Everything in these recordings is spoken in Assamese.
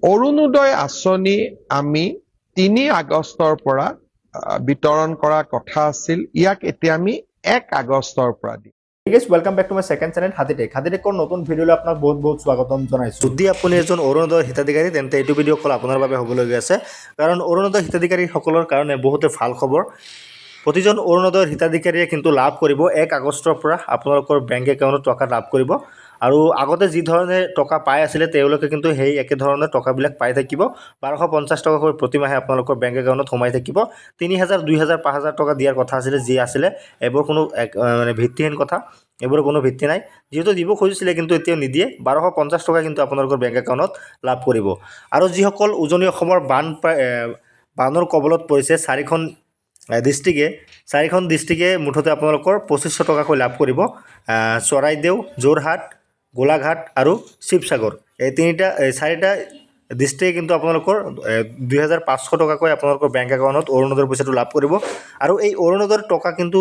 অৰুণোদয় আঁচনি আমি ৩ আগষ্টৰ পৰা বিতৰণ কৰা কথা আছিল, ইয়াক এতিয়া আমি ১ আগষ্টৰ পৰা দিম। Welcome back to my second channel হাতিটেকৰ নতুন ভিডিঅ'লৈ আপোনাক বহুত স্বাগতম জনাইছোঁ। যদি আপুনি এজন অৰুণোদয় হিতাধিকাৰী তেন্তে এইটো ভিডিঅ' কল আপোনাৰ বাবে হ'বলগীয়া আছে, কাৰণ অৰুণোদয় হিতাধিকাৰীসকলৰ কাৰণে বহুতে ভাল খবৰ। প্ৰতিজন অৰুণোদয়ৰ হিতাধিকাৰীয়ে কিন্তু লাভ কৰিব ১ আগষ্টৰ পৰা আপোনালোকৰ বেংক একাউণ্টত টকা লাভ কৰিব। আৰু আগতে যি ধৰণে টকা পাই আছিলে তেওঁলোকে কিন্তু সেই একেধৰণে টকাবিলাক পাই থাকিব। ১২৫০ টকাকৈ প্ৰতিমাহে আপোনালোকৰ বেংক একাউণ্টত সোমাই থাকিব। ৩,০০০, ২,০০০, ৫,০০০ টকা দিয়াৰ কথা আছিলে, যি আছিলে এইবোৰ কোনো মানে ভিত্তিহীন কথা, এইবোৰ কোনো ভিত্তি নাই। যিহেতু দিব খুজিছিলে কিন্তু এতিয়াও নিদিয়ে। ১২৫০ টকা কিন্তু আপোনালোকৰ বেংক একাউণ্টত লাভ কৰিব। আৰু যিসকল উজনি অসমৰ বানৰ কবলত পৰিছে, ৪খন ডিষ্ট্ৰিক্টে মুঠতে আপোনালোকৰ ২৫০০ টকাকৈ লাভ কৰিব। চৰাইদেউ, যোৰহাট, গোলাঘাট আৰু শিৱসাগৰ, এই চাৰিটা ডিষ্ট্ৰিক্টে কিন্তু আপোনালোকৰ ২,৫০০ টকাকৈ আপোনালোকৰ বেংক একাউণ্টত অৰুণোদয়ৰ পইচাটো লাভ কৰিব। আৰু এই অৰুণোদয়ৰ টকা কিন্তু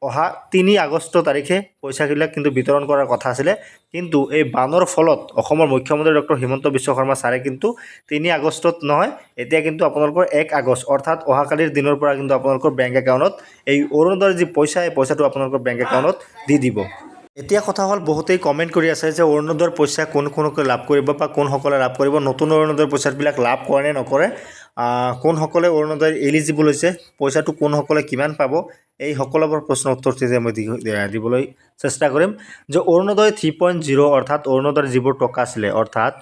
অহা ৩ আগষ্ট তাৰিখে পইচাবিলাক কিন্তু বিতৰণ কৰাৰ কথা আছিলে। কিন্তু এই বানৰ ফলত অসমৰ মুখ্যমন্ত্ৰী ডক্টৰ হিমন্ত বিশ্ব শৰ্মা ছাৰে কিন্তু ৩ আগষ্টত নহয়, এতিয়া কিন্তু আপোনালোকৰ ১ আগষ্ট অৰ্থাৎ অহাকালিৰ দিনৰ পৰা কিন্তু আপোনালোকৰ বেংক একাউণ্টত এই অৰুণোদয়ৰ যি পইচা, এই পইচাটো আপোনালোকৰ বেংক একাউণ্টত দি দিব। এতিয়া কথা হ'ল, বহুতেই কমেণ্ট কৰি আছে যে অৰুণোদয়ৰ পইচা কোনসকলে লাভ কৰিব বা কোনসকলে লাভ কৰিব, নতুন অৰুণোদয়ৰ পইচাবিলাক লাভ কৰে নে নকৰে, কোনসকলে অৰুণোদয় এলিজিবল হৈছে, পইচাটো কোনসকলে কিমান পাব, এই সকলোবোৰ প্ৰশ্ন উত্তৰ মই দিবলৈ চেষ্টা কৰিম। যে অৰুণোদয় 3.0 অৰ্থাৎ অৰুণোদয়ৰ যিবোৰ টকা আছিলে, অৰ্থাৎ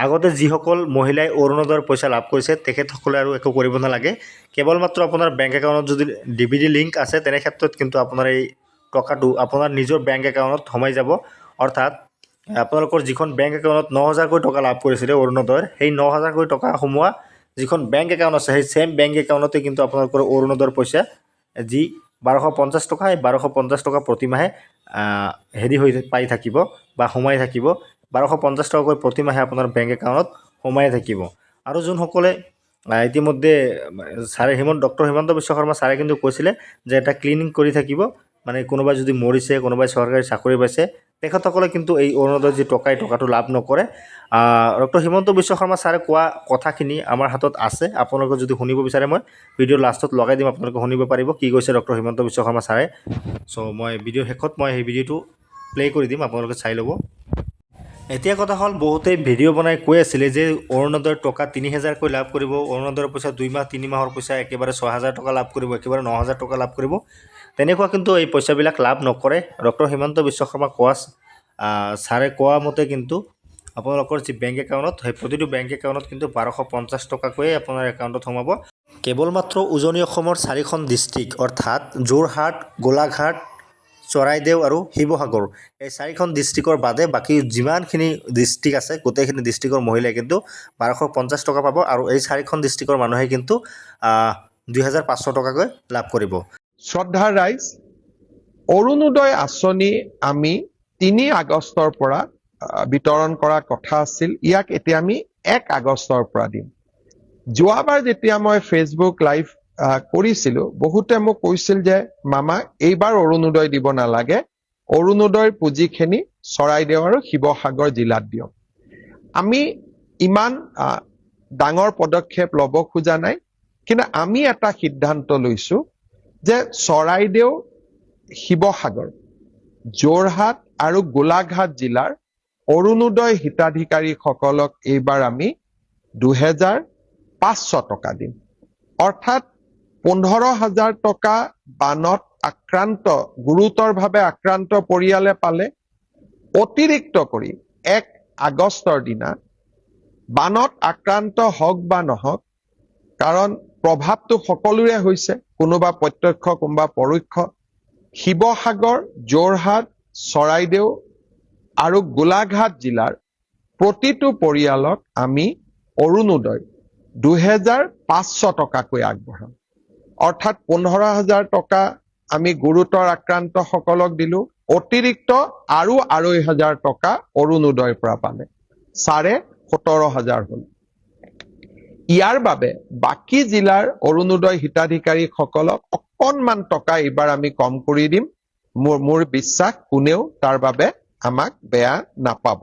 আগতে যিসকল মহিলাই অৰুণোদয়ৰ পইচা লাভ কৰিছে তেখেতসকলে আৰু একো কৰিব নালাগে। কেৱল মাত্ৰ আপোনাৰ বেংক একাউণ্টত যদি DVD লিংক আছে, তেনে ক্ষেত্ৰত কিন্তু আপোনাৰ এই টকাটো আপোনাৰ নিজৰ বেংক একাউণ্টত সোমাই যাব। অৰ্থাৎ আপোনালোকৰ যিখন বেংক একাউণ্টত ৯,০০০কৈ টকা লাভ কৰিছিলে অৰুণোদয়ৰ, সেই ৯,০০০কৈ টকা সোমোৱা যিখন বেংক একাউণ্ট আছে, সেই ছেম বেংক একাউণ্টতে কিন্তু আপোনালোকৰ অৰুণোদয়ৰ পইচা যি ১২৫০ টকা, এই ১২৫০ টকা প্ৰতিমাহে পাই থাকিব বা সোমাই থাকিব। ১২৫০ টকাকৈ প্ৰতিমাহে আপোনাৰ বেংক একাউণ্টত সোমাই থাকিব। আৰু যোনসকলে ইতিমধ্যে ডক্টৰ হিমন্ত বিশ্ব শৰ্মা ছাৰে কিন্তু কৈছিলে যে এটা ক্লিনিং কৰি থাকিব, মানে কোনোবাই যদি মৰিছে, কোনোবাই চৰকাৰী চাকৰি পাইছে, তেখেতসকলে কিন্তু এই অৰুণোদয় যি টকা, এই টকাটো লাভ নকৰে। ডক্টৰ হিমন্ত বিশ্ব শৰ্মা ছাৰে কোৱা কথাখিনি আমাৰ হাতত আছে। আপোনালোকে যদি শুনিব বিচাৰে, মই ভিডিঅ'ৰ লাষ্টত লগাই দিম, আপোনালোকে শুনিব পাৰিব কি কৈছে ডক্টৰ হিমন্ত বিশ্ব শৰ্মা ছাৰে। মই ভিডিঅ'ৰ শেষত মই সেই ভিডিঅ'টো প্লে কৰি দিম, আপোনালোকে চাই ল'ব। এতিয়া কথা হ'ল, বহুতেই ভিডিঅ' বনাই কৈ আছিলে যে অৰুণোদয়ৰ টকা ৩,০০০কৈ লাভ কৰিব, অৰুণোদয়ৰ পইচা 2 মাহ 3 মাহৰ পইচা একেবাৰে ৬,০০০ টকা লাভ কৰিব, একেবাৰে ৯,০০০ টকা লাভ কৰিব। তেনেকুৱা কিন্তু এই পইচাবিলাক লাভ নকৰে। ডক্টৰ হিমন্ত বিশ্ব শৰ্মা ছাৰে কোৱা মতে কিন্তু আপোনালোকৰ যি বেংক একাউণ্টত, সেই প্ৰতিটো বেংক একাউণ্টত কিন্তু ১২৫০ টকাকৈয়ে আপোনাৰ একাউণ্টত সোমাব। কেৱল মাত্ৰ উজনি অসমৰ 4খন ডিষ্ট্ৰিক্ট অৰ্থাৎ যোৰহাট, গোলাঘাট, চৰাইদেউ আৰু শিৱসাগৰ, এই 4খন ডিষ্ট্ৰিক্টৰ বাদে বাকী যিমানখিনি ডিষ্ট্ৰিক্ট আছে, গোটেইখিনি ডিষ্ট্ৰিক্টৰ মহিলাই কিন্তু ১২৫০ টকা পাব। আৰু এই 4খন ডিষ্ট্ৰিক্টৰ মানুহে কিন্তু ২,৫০০ টকাকৈ লাভ কৰিব। শ্ৰদ্ধাৰ ৰাইজ, অৰুণোদয় আঁচনি আমি ৩ আগষ্টৰ পৰা বিতৰণ কৰা কথা আছিল, ইয়াক এতিয়া আমি ১ আগষ্টৰ পৰা দিম। যোৱাবাৰ যেতিয়া মই ফেচবুক লাইভ কৰিছিলো, বহুতে মোক কৈছিল যে মামা এইবাৰ অৰুণোদয় দিব নালাগে, অৰুণোদয়ৰ পুঁজিখিনি চৰাইদেউ আৰু শিৱসাগৰ জিলাত দিয়ক। আমি ইমান ডাঙৰ পদক্ষেপ ল'ব খোজা নাই, কিন্তু আমি এটা সিদ্ধান্ত লৈছো যে চৰাইদেউ, শিৱসাগৰ, যোৰহাট আৰু গোলাঘাট জিলাৰ অৰুণোদয় হিতাধিকাৰীসকলক এইবাৰ আমি ২,৫০০ টকা দিম। অৰ্থাৎ ১৫,০০০ টকা বানত গুৰুতৰভাৱে আক্ৰান্ত পৰিয়ালে পালে। অতিৰিক্ত কৰি ১ আগষ্টৰ দিনা বানত আক্ৰান্ত হওক বা নহওক, কাৰণ প্ৰভাৱটো সকলোৰে হৈছে, কোনোবা প্ৰত্যক্ষ কোনোবা পৰোক্ষ, শিৱসাগৰ, যোৰহাট, চৰাইদেউ আৰু গোলাঘাট জিলাৰ প্ৰতিটো পৰিয়ালক আমি অৰুণোদয় ২,৫০০ টকাকৈ আগবঢ়াম। অৰ্থাৎ ১৫,০০০ টকা আমি গুৰুতৰ আক্ৰান্তসকলক দিলো, অতিৰিক্ত আৰু ২,৫০০ টকা অৰুণোদয়ৰ পৰা পালে, ১৭,৫০০ হ'ল। ইয়াৰ বাবে বাকী জিলাৰ অৰুণোদয় হিতাধিকাৰীসকলক অকণমান টকা এইবাৰ আমি কম কৰি দিম। মোৰ বিশ্বাস কোনেও তাৰ বাবে আমাক বেয়া নাপাব।